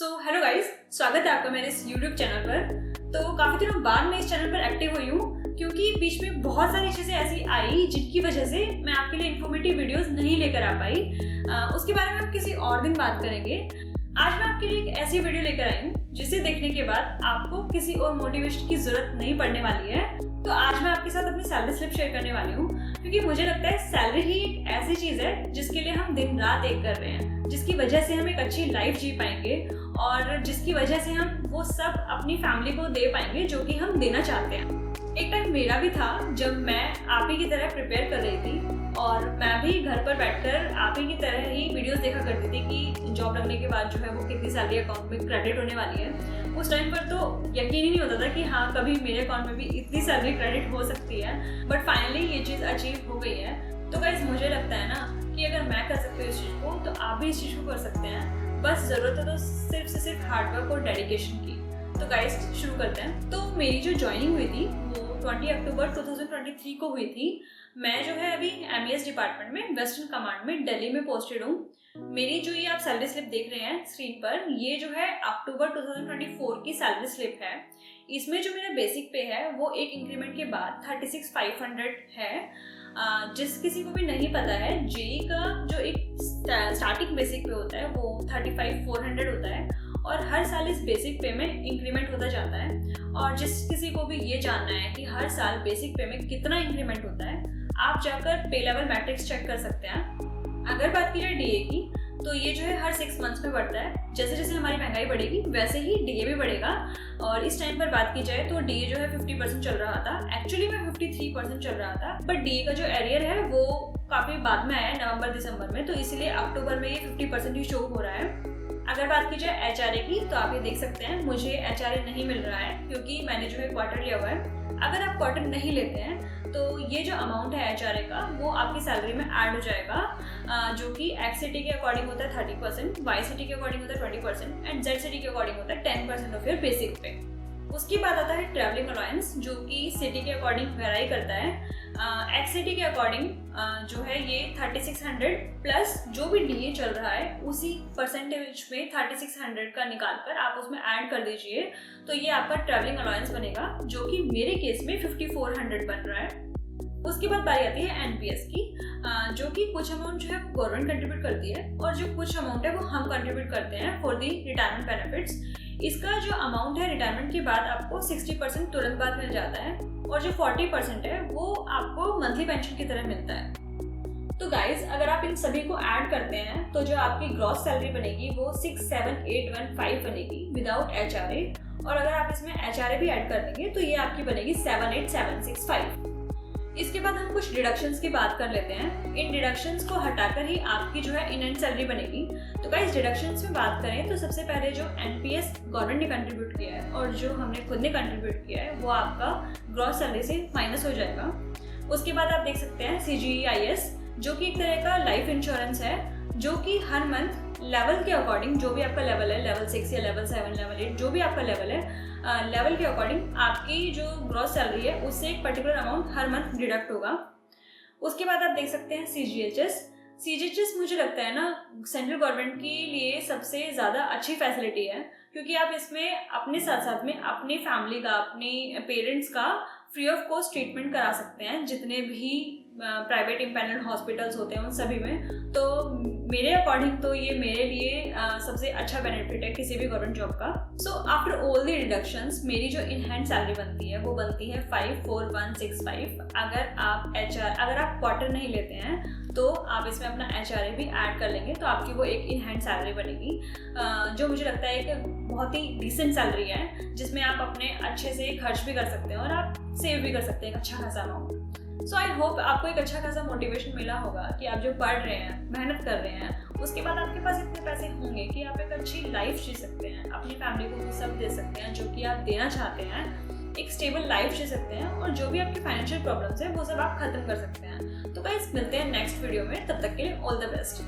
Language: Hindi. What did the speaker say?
हेलो गाइस, स्वागत है आपका मेरे इस YouTube चैनल पर। तो काफ़ी दिनों बाद मैं इस चैनल पर एक्टिव हुई हूँ क्योंकि बीच में बहुत सारी चीज़ें ऐसी आई जिनकी वजह से मैं आपके लिए इन्फॉर्मेटिव वीडियोस नहीं लेकर आ पाई। उसके बारे में हम किसी और दिन बात करेंगे। आज मैं आपके लिए एक ऐसी वीडियो लेकर आई हूँ जिसे देखने के बाद आपको किसी और मोटिवेशन की जरूरत नहीं पड़ने वाली है। तो आज मैं आपके साथ अपनी सैलरी स्लिप शेयर करने वाली हूँ क्योंकि मुझे लगता है सैलरी ही एक ऐसी चीज़ है जिसके लिए हम दिन रात एक कर रहे हैं, जिसकी वजह से हम एक अच्छी लाइफ जी पाएंगे और जिसकी वजह से हम वो सब अपनी फैमिली को दे पाएंगे जो कि हम देना चाहते हैं। एक टाइम मेरा भी था जब मैं आप ही की तरह प्रिपेयर कर रही थी और मैं भी घर पर बैठकर आप ही की तरह ही वीडियोस देखा करती थी कि जॉब लगने के बाद जो है वो कितनी सैलरी अकाउंट में क्रेडिट होने वाली है। उस टाइम पर तो यकीन ही नहीं होता था कि हाँ कभी मेरे अकाउंट में भी इतनी सैलरी क्रेडिट हो सकती है, बट फाइनली ये चीज़ अचीव हो गई है। तो गाइस मुझे लगता है ना कि अगर मैं कर सकती हूँ इस चीज़ को तो आप भी इस चीज़ को कर सकते हैं। बस ज़रूरत है तो सिर्फ से सिर्फ हार्डवर्क और डेडिकेशन की। तो गाइस शुरू करते हैं। तो मेरी जो ज्वाइनिंग हुई थी वो 20 अक्टूबर 2023 को हुई थी। मैं जो है अभी MES डिपार्टमेंट में वेस्टर्न कमांड में दिल्ली में पोस्टेड हूँ। मेरी जो ये आप सैलरी स्लिप देख रहे हैं स्क्रीन पर, ये जो है अक्टूबर 2024 की सैलरी स्लिप है। इसमें जो मेरा बेसिक पे है वो एक इंक्रीमेंट के बाद 36,500 है। जिस किसी को भी नहीं पता है, जेई का जो एक स्टार्टिंग बेसिक पे होता है वो 35,400 होता है और हर साल इस बेसिक पे में इंक्रीमेंट होता जाता है। और जिस किसी को भी ये जानना है कि हर साल बेसिक पे में कितना इंक्रीमेंट होता है, आप जाकर पे लेवल मैट्रिक्स चेक कर सकते हैं। अगर बात की जाए डीए की, तो ये जो है हर 6 मंथ्स में बढ़ता है। जैसे जैसे हमारी महंगाई बढ़ेगी वैसे ही डीए भी बढ़ेगा। और इस टाइम पर बात की जाए तो डीए जो है 50% चल रहा था, एक्चुअली में 53% चल रहा था, बट डीए का जो एरियर है वो काफ़ी बाद में आया है, नवंबर दिसंबर में, तो इसीलिए अक्टूबर में ये 50% ही शो हो रहा है। अगर बात की जाए HRA की, तो आप ये देख सकते हैं मुझे HRA नहीं मिल रहा है क्योंकि मैंने जो है क्वार्टर लिया हुआ है। अगर आप क्वार्टर नहीं लेते हैं तो ये जो अमाउंट है HRA का वो आपकी सैलरी में ऐड हो जाएगा, जो कि XCT के अकॉर्डिंग होता है 30%, YCT के अकॉर्डिंग होता है 20% एंड ZCT के अकॉर्डिंग होता है 10% ऑफ योर बेसिक पे। उसके बाद आता है ट्रैवलिंग अलाउंस, जो कि सिटी के अकॉर्डिंग वेराई करता है। XCT के अकॉर्डिंग जो है ये 3600 प्लस जो भी डीए चल रहा है उसी परसेंटेज में 3600 का निकाल कर आप उसमें ऐड कर दीजिए, तो ये आपका ट्रैवलिंग अलाउंस बनेगा, जो कि मेरे केस में 5400 बन रहा है। उसके बाद बारी आती है NPS की, जो कि कुछ अमाउंट जो है गवर्नमेंट कंट्रीब्यूट करती है और जो कुछ अमाउंट है वो हम कंट्रीब्यूट करते हैं फॉर दी रिटायरमेंट बेनिफिट्स। इसका जो अमाउंट है रिटायरमेंट के बाद आपको 60% तुरंत बाद मिल जाता है और जो 40% है वो आपको मंथली पेंशन की तरह मिलता है। तो गाइज अगर आप इन सभी को ऐड करते हैं तो जो आपकी ग्रॉस सैलरी बनेगी वो 67815 बनेगी विदाउट HRA, और अगर आप इसमें HRA भी ऐड कर देंगे तो ये आपकी बनेगी 78765। इसके बाद हम कुछ डिडक्शंस की बात कर लेते हैं। इन डिडक्शंस को हटाकर ही आपकी जो है इन एंड सैलरी बनेगी। तो गाइस डिडक्शंस में बात करें तो सबसे पहले जो NPS गवर्नमेंट ने कंट्रीब्यूट किया है और जो हमने खुद ने कंट्रीब्यूट किया है वो आपका ग्रॉस सैलरी से माइनस हो जाएगा। उसके बाद आप देख सकते हैं CGIS, जो कि एक तरह का लाइफ इंश्योरेंस है, जो कि हर मंथ लेवल के अकॉर्डिंग, जो भी आपका लेवल है, लेवल 6 या लेवल 7, लेवल 8, जो भी आपका लेवल है, लेवल के अकॉर्डिंग आपकी जो ग्रॉस सैलरी है उससे एक पर्टिकुलर अमाउंट हर मंथ डिडक्ट होगा। उसके बाद आप देख सकते हैं CGHS मुझे लगता है ना सेंट्रल गवर्नमेंट के लिए सबसे ज़्यादा अच्छी फैसिलिटी है, क्योंकि आप इसमें अपने साथ साथ में अपनी फैमिली का, अपने पेरेंट्स का फ्री ऑफ कॉस्ट ट्रीटमेंट करा सकते हैं, जितने भी प्राइवेट इंपैनल्ड हॉस्पिटल्स होते हैं उन सभी में। तो मेरे अकॉर्डिंग तो ये मेरे लिए सबसे अच्छा बेनिफिट है किसी भी गवर्नमेंट जॉब का। So after all the deductions मेरी जो इन हैंड सैलरी बनती है वो बनती है 54165। अगर आप क्वार्टर नहीं लेते हैं तो आप इसमें अपना HRA भी ऐड कर लेंगे तो आपकी वो एक इन हैंड सैलरी बनेगी, जो मुझे लगता है एक बहुत ही डिसेंट सैलरी है, जिसमें आप अपने अच्छे से खर्च भी कर सकते हैं और आप सेव भी कर सकते हैं एक अच्छा खासा अमाउंट। सो आई होप आपको एक अच्छा खासा मोटिवेशन मिला होगा कि आप जो पढ़ रहे हैं, मेहनत कर रहे हैं, उसके बाद आपके पास इतने पैसे होंगे कि आप एक अच्छी लाइफ जी सकते हैं, अपनी फैमिली को भी सब दे सकते हैं जो कि आप देना चाहते हैं, एक स्टेबल लाइफ जी सकते हैं और जो भी आपकी फाइनेंशियल प्रॉब्लम्स है वो सब आप खत्म कर सकते हैं। तो गाइस मिलते हैं नेक्स्ट वीडियो में, तब तक के लिए ऑल द बेस्ट।